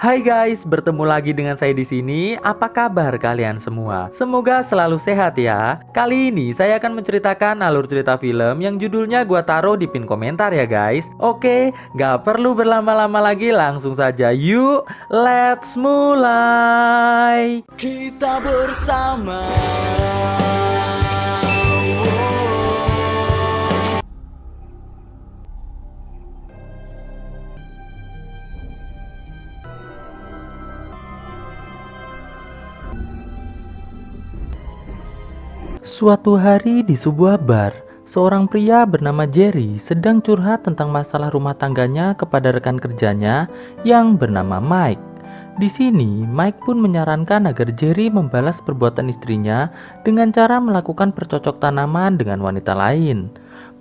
Hai guys, bertemu lagi dengan saya di sini. Apa kabar kalian semua? Semoga selalu sehat ya. Kali ini saya akan menceritakan alur cerita film yang judulnya gua taruh di pin komentar ya guys. Oke, gak perlu berlama-lama lagi, langsung saja yuk, let's mulai. Kita bersama. Suatu hari di sebuah bar, seorang pria bernama Jerry sedang curhat tentang masalah rumah tangganya kepada rekan kerjanya yang bernama Mike. Di sini, Mike pun menyarankan agar Jerry membalas perbuatan istrinya dengan cara melakukan bercocok tanaman dengan wanita lain.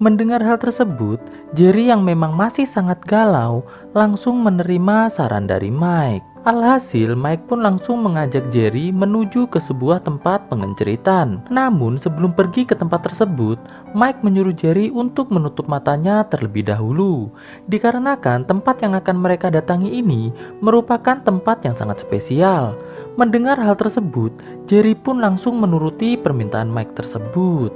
Mendengar hal tersebut, Jerry yang memang masih sangat galau langsung menerima saran dari Mike. Alhasil, Mike pun langsung mengajak Jerry menuju ke sebuah tempat pengenceritan. Namun, sebelum pergi ke tempat tersebut, Mike menyuruh Jerry untuk menutup matanya terlebih dahulu. Dikarenakan tempat yang akan mereka datangi ini merupakan tempat yang sangat spesial. Mendengar hal tersebut, Jerry pun langsung menuruti permintaan Mike tersebut.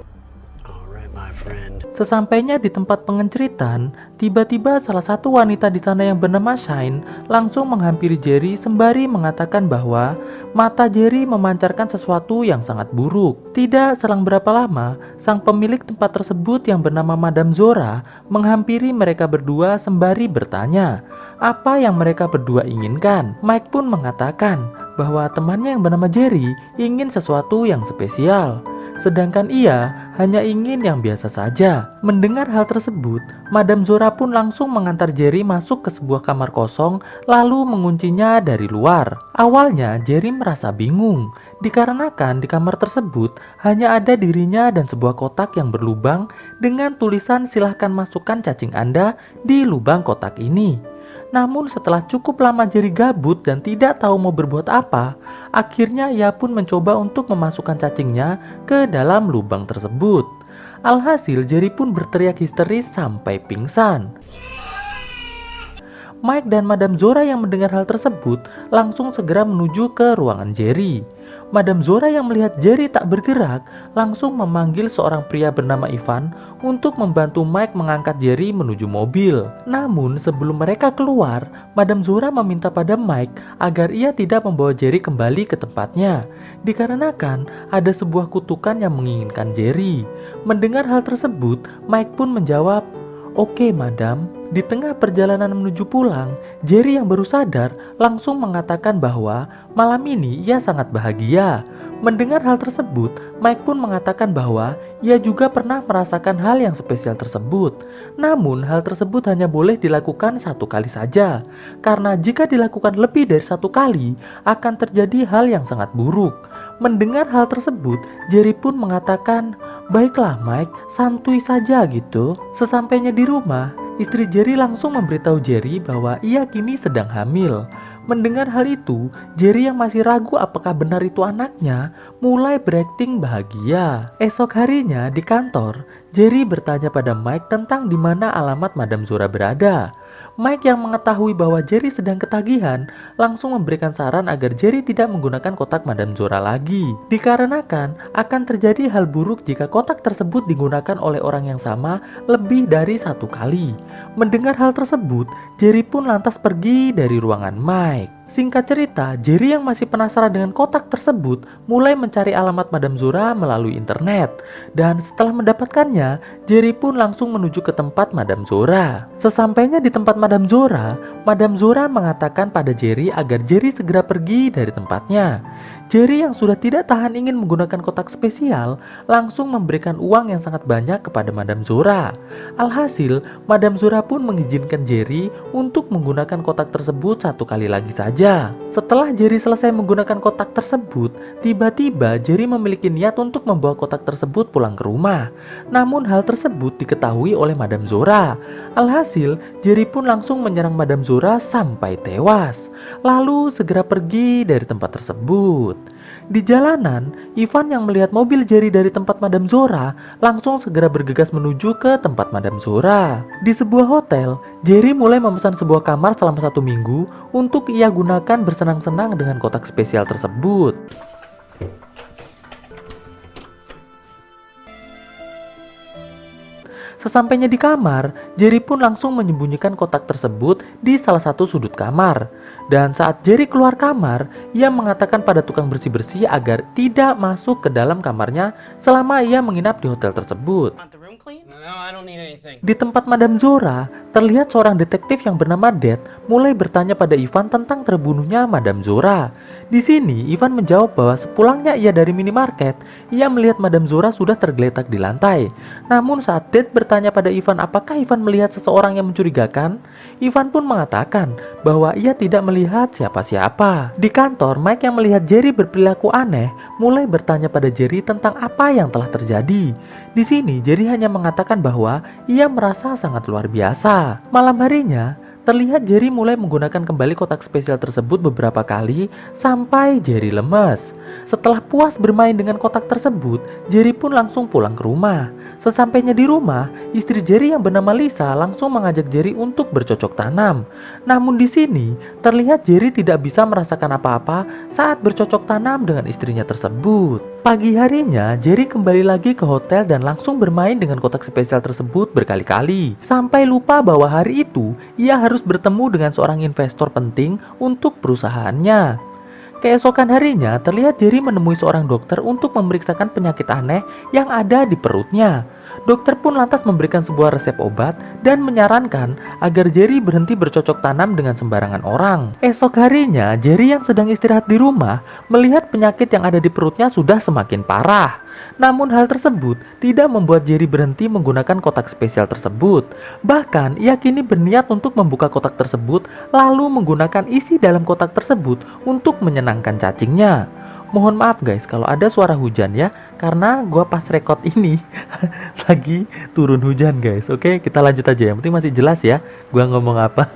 Sesampainya di tempat pengenceritan, tiba-tiba salah satu wanita di sana yang bernama Shine langsung menghampiri Jerry sembari mengatakan bahwa mata Jerry memancarkan sesuatu yang sangat buruk. Tidak selang berapa lama, sang pemilik tempat tersebut yang bernama Madam Zora menghampiri mereka berdua sembari bertanya, apa yang mereka berdua inginkan. Mike pun mengatakan bahwa temannya yang bernama Jerry ingin sesuatu yang spesial, sedangkan ia hanya ingin yang biasa saja. Mendengar hal tersebut, Madam Zora pun langsung mengantar Jerry masuk ke sebuah kamar kosong lalu menguncinya dari luar. Awalnya Jerry merasa bingung, dikarenakan di kamar tersebut hanya ada dirinya dan sebuah kotak yang berlubang dengan tulisan silahkan masukkan cacing Anda di lubang kotak ini. Namun setelah cukup lama Jerry gabut dan tidak tahu mau berbuat apa, akhirnya ia pun mencoba untuk memasukkan cacingnya ke dalam lubang tersebut. Alhasil Jerry pun berteriak histeris sampai pingsan. Mike dan Madam Zora yang mendengar hal tersebut langsung segera menuju ke ruangan Jerry. Madam Zora yang melihat Jerry tak bergerak langsung memanggil seorang pria bernama Ivan untuk membantu Mike mengangkat Jerry menuju mobil. Namun sebelum mereka keluar, Madam Zora meminta pada Mike agar ia tidak membawa Jerry kembali ke tempatnya, dikarenakan ada sebuah kutukan yang menginginkan Jerry. Mendengar hal tersebut, Mike pun menjawab, "Oke, Madam." Di tengah perjalanan menuju pulang, Jerry yang baru sadar langsung mengatakan bahwa malam ini ia sangat bahagia. Mendengar hal tersebut, Mike pun mengatakan bahwa ia juga pernah merasakan hal yang spesial tersebut. Namun hal tersebut hanya boleh dilakukan satu kali saja, karena jika dilakukan lebih dari satu kali akan terjadi hal yang sangat buruk. Mendengar hal tersebut, Jerry pun mengatakan, "Baiklah Mike, santuy saja gitu." Sesampainya di rumah, istri Jerry langsung memberitahu Jerry bahwa ia kini sedang hamil. Mendengar hal itu, Jerry yang masih ragu apakah benar itu anaknya, mulai berakting bahagia. Esok harinya di kantor, Jerry bertanya pada Mike tentang di mana alamat Madam Zora berada. Mike yang mengetahui bahwa Jerry sedang ketagihan, langsung memberikan saran agar Jerry tidak menggunakan kotak Madam Zora lagi. Dikarenakan akan terjadi hal buruk jika kotak tersebut digunakan oleh orang yang sama lebih dari satu kali. Mendengar hal tersebut, Jerry pun lantas pergi dari ruangan Mike. Singkat cerita, Jerry yang masih penasaran dengan kotak tersebut mulai mencari alamat Madam Zora melalui internet. Dan setelah mendapatkannya, Jerry pun langsung menuju ke tempat Madam Zora. Sesampainya di tempat Madam Zora mengatakan pada Jerry agar Jerry segera pergi dari tempatnya. Jerry yang sudah tidak tahan ingin menggunakan kotak spesial langsung memberikan uang yang sangat banyak kepada Madam Zora. Alhasil, Madam Zora pun mengizinkan Jerry untuk menggunakan kotak tersebut satu kali lagi saja. Setelah Jerry selesai menggunakan kotak tersebut, tiba-tiba Jerry memiliki niat untuk membawa kotak tersebut pulang ke rumah. Namun hal tersebut diketahui oleh Madam Zora. Alhasil, Jerry pun langsung menyerang Madam Zora sampai tewas, lalu segera pergi dari tempat tersebut. Di jalanan, Ivan yang melihat mobil Jerry dari tempat Madam Zora langsung segera bergegas menuju ke tempat Madam Zora. Di sebuah hotel, Jerry mulai memesan sebuah kamar selama 1 minggu untuk ia gunakan bersenang-senang dengan kotak spesial tersebut. Sesampainya di kamar, Jerry pun langsung menyembunyikan kotak tersebut di salah satu sudut kamar. Dan saat Jerry keluar kamar, ia mengatakan pada tukang bersih-bersih agar tidak masuk ke dalam kamarnya selama ia menginap di hotel tersebut. Di tempat Madam Zora, terlihat seorang detektif yang bernama Dad mulai bertanya pada Ivan tentang terbunuhnya Madam Zora. Di sini, Ivan menjawab bahwa sepulangnya ia dari minimarket, ia melihat Madam Zora sudah tergeletak di lantai. Namun saat Dad bertanya pada Ivan apakah Ivan melihat seseorang yang mencurigakan, Ivan pun mengatakan bahwa ia tidak melihat siapa-siapa. Di kantor, Mike yang melihat Jerry berperilaku aneh mulai bertanya pada Jerry tentang apa yang telah terjadi. Di sini, Jerry hanya mengatakan bahwa ia merasa sangat luar biasa. Malam harinya, terlihat Jerry mulai menggunakan kembali kotak spesial tersebut beberapa kali sampai Jerry lemes. Setelah puas bermain dengan kotak tersebut, Jerry pun langsung pulang ke rumah. Sesampainya di rumah, istri Jerry yang bernama Lisa langsung mengajak Jerry untuk bercocok tanam. Namun di sini, terlihat Jerry tidak bisa merasakan apa-apa saat bercocok tanam dengan istrinya tersebut. Pagi harinya, Jerry kembali lagi ke hotel dan langsung bermain dengan kotak spesial tersebut berkali-kali. Sampai lupa bahwa hari itu, ia harus bertemu dengan seorang investor penting untuk perusahaannya. Keesokan harinya, terlihat Jerry menemui seorang dokter untuk memeriksakan penyakit aneh yang ada di perutnya. Dokter pun lantas memberikan sebuah resep obat dan menyarankan agar Jerry berhenti bercocok tanam dengan sembarangan orang. Esok harinya, Jerry yang sedang istirahat di rumah melihat penyakit yang ada di perutnya sudah semakin parah. Namun hal tersebut tidak membuat Jerry berhenti menggunakan kotak spesial tersebut. Bahkan ia kini berniat untuk membuka kotak tersebut lalu menggunakan isi dalam kotak tersebut untuk menyenangkan cacingnya. Mohon maaf guys kalau ada suara hujan ya, karena gua pas rekod ini lagi turun hujan guys. Oke, kita lanjut aja, yang penting masih jelas ya gua ngomong apa.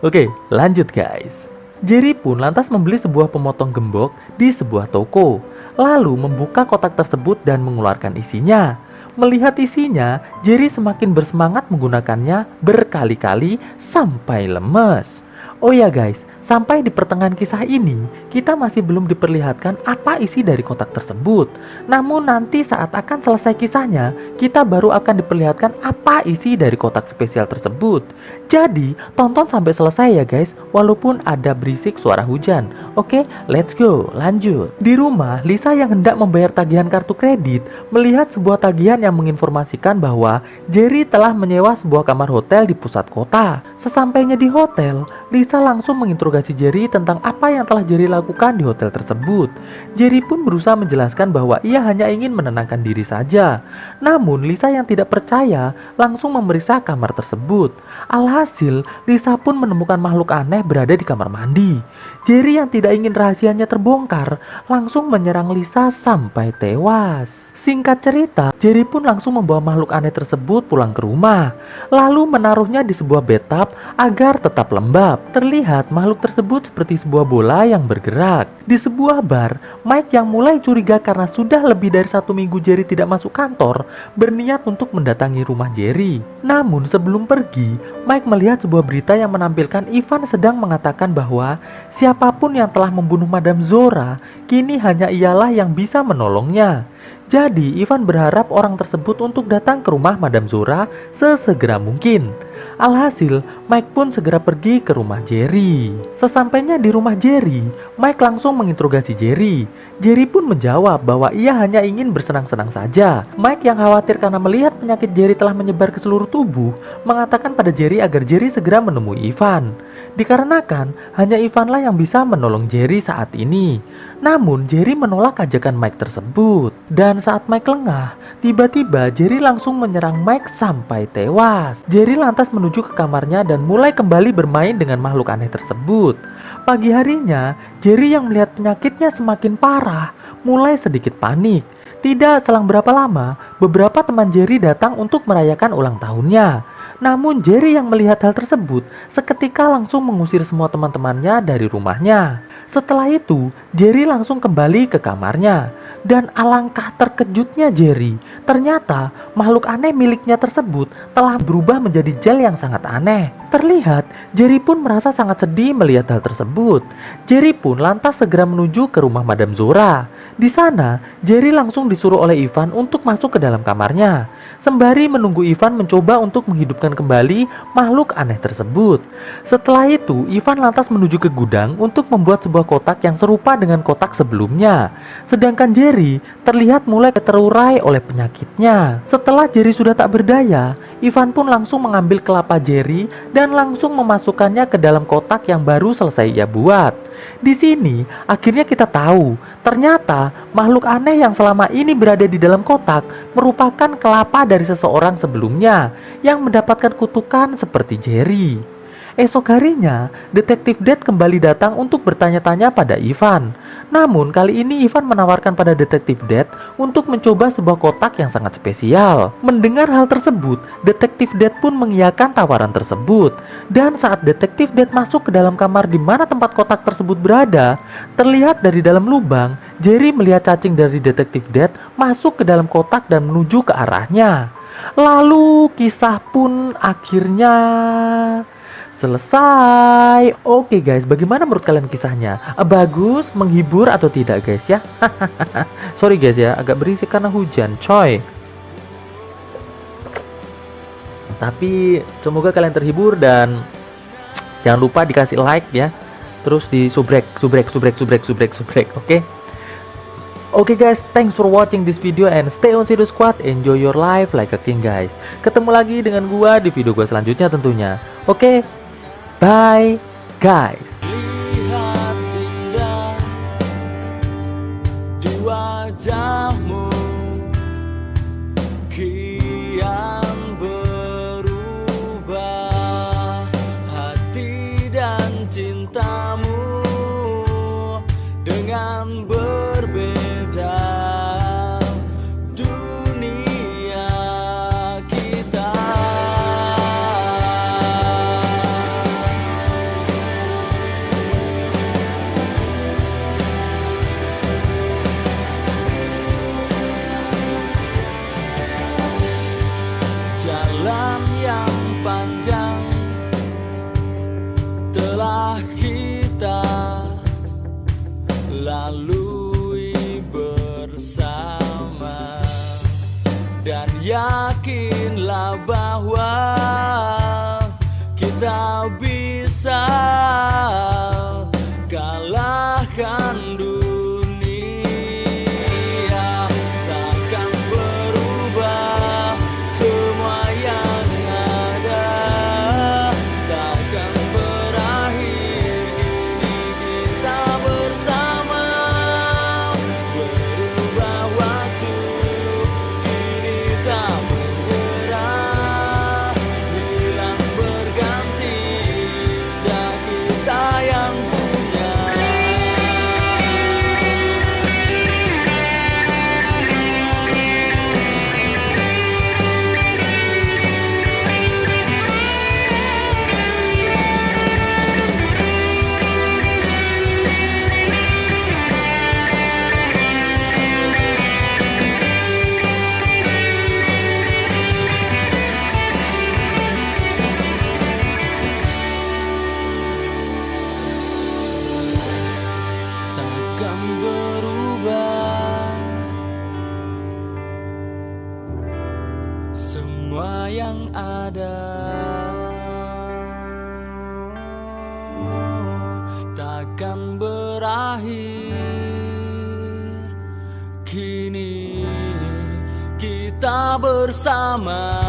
Oke, lanjut guys. Jerry pun lantas membeli sebuah pemotong gembok di sebuah toko, lalu membuka kotak tersebut dan mengeluarkan isinya. Melihat isinya, Jerry semakin bersemangat menggunakannya berkali-kali sampai lemes. Oh ya guys, sampai di pertengahan kisah ini, kita masih belum diperlihatkan apa isi dari kotak tersebut. Namun nanti saat akan selesai kisahnya, kita baru akan diperlihatkan apa isi dari kotak spesial tersebut. Jadi, tonton sampai selesai ya guys, walaupun ada berisik suara hujan. Oke, let's go, lanjut. Di rumah, Lisa yang hendak membayar tagihan kartu kredit, melihat sebuah tagihan yang menginformasikan bahwa Jerry telah menyewa sebuah kamar hotel di pusat kota. Sesampainya di hotel, Lisa langsung menginterogasi Jerry tentang apa yang telah Jerry lakukan di hotel tersebut. Jerry pun berusaha menjelaskan bahwa ia hanya ingin menenangkan diri saja. Namun Lisa yang tidak percaya langsung memeriksa kamar tersebut. Alhasil, Lisa pun menemukan makhluk aneh berada di kamar mandi. Jerry yang tidak ingin rahasianya terbongkar langsung menyerang Lisa sampai tewas. Singkat cerita, Jerry pun langsung membawa makhluk aneh tersebut pulang ke rumah, lalu menaruhnya di sebuah bathtub agar tetap lembab. Terlihat makhluk tersebut seperti sebuah bola yang bergerak. Di sebuah bar, Mike yang mulai curiga karena sudah lebih dari 1 minggu Jerry tidak masuk kantor, berniat untuk mendatangi rumah Jerry. Namun sebelum pergi, Mike melihat sebuah berita yang menampilkan Ivan sedang mengatakan bahwa siapapun yang telah membunuh Madam Zora, kini hanya ialah yang bisa menolongnya. Jadi Ivan berharap orang tersebut untuk datang ke rumah Madam Zora sesegera mungkin. Alhasil, Mike pun segera pergi ke rumah Jerry. Sesampainya di rumah Jerry, Mike langsung menginterogasi Jerry. Jerry pun menjawab bahwa ia hanya ingin bersenang-senang saja. Mike yang khawatir karena melihat penyakit Jerry telah menyebar ke seluruh tubuh, mengatakan pada Jerry agar Jerry segera menemui Ivan. Dikarenakan hanya Ivanlah yang bisa menolong Jerry saat ini. Namun Jerry menolak ajakan Mike tersebut. Dan saat Mike lengah, tiba-tiba Jerry langsung menyerang Mike sampai tewas. Jerry lantas menuju ke kamarnya dan mulai kembali bermain dengan makhluk aneh tersebut. Pagi harinya, Jerry yang melihat penyakitnya semakin parah, mulai sedikit panik. Tidak selang berapa lama, beberapa teman Jerry datang untuk merayakan ulang tahunnya. Namun Jerry yang melihat hal tersebut seketika langsung mengusir semua teman-temannya dari rumahnya. Setelah itu, Jerry langsung kembali ke kamarnya. Dan alangkah terkejutnya Jerry, ternyata makhluk aneh miliknya tersebut telah berubah menjadi gel yang sangat aneh. Terlihat, Jerry pun merasa sangat sedih melihat hal tersebut. Jerry pun lantas segera menuju ke rumah Madam Zora. Di sana, Jerry langsung disuruh oleh Ivan untuk masuk ke dalam kamarnya. Sembari menunggu Ivan mencoba untuk menghidupkan kembali makhluk aneh tersebut. Setelah itu, Ivan lantas menuju ke gudang untuk membuat sebuah kotak yang serupa dengan kotak sebelumnya. Sedangkan Jerry terlihat mulai terurai oleh penyakitnya. Setelah Jerry sudah tak berdaya, Ivan pun langsung mengambil kelapa Jerry dan langsung memasukkannya ke dalam kotak yang baru selesai ia buat. Di sini, akhirnya kita tahu, ternyata makhluk aneh yang selama ini berada di dalam kotak merupakan kelapa dari seseorang sebelumnya yang mendapatkan kutukan seperti Jerry. Esok harinya, Detektif Dad kembali datang untuk bertanya-tanya pada Ivan. Namun kali ini Ivan menawarkan pada Detektif Dad untuk mencoba sebuah kotak yang sangat spesial. Mendengar hal tersebut, Detektif Dad pun mengiyakan tawaran tersebut. Dan saat Detektif Dad masuk ke dalam kamar di mana tempat kotak tersebut berada, terlihat dari dalam lubang, Jerry melihat cacing dari Detektif Dad masuk ke dalam kotak dan menuju ke arahnya. Lalu kisah pun akhirnya selesai. Oke guys, bagaimana menurut kalian kisahnya? Bagus, menghibur atau tidak guys ya? Sorry guys ya, agak berisik karena hujan coy. Tapi semoga kalian terhibur dan jangan lupa dikasih like ya. Terus di subrek, oke? Oke guys, thanks for watching this video and stay on Serious Squad. Enjoy your life like a king guys. Ketemu lagi dengan gua di video gua selanjutnya tentunya. Oke, bye guys. Lihat indah di wajahmu, kian berubah hati dan cintamu dengan berbeda dunia kita. Jalan yang panjang telah kita lalui bersama, dan yakinlah bahwa kita bisa kalahkan dunia. Takkan berubah semua yang ada, takkan berakhir ini kita bersama. Berubah waktu kini tak bergerak, hilang berganti, dan kita yang punya. Takkan berubah semua yang ada, takkan berakhir kini kita bersama.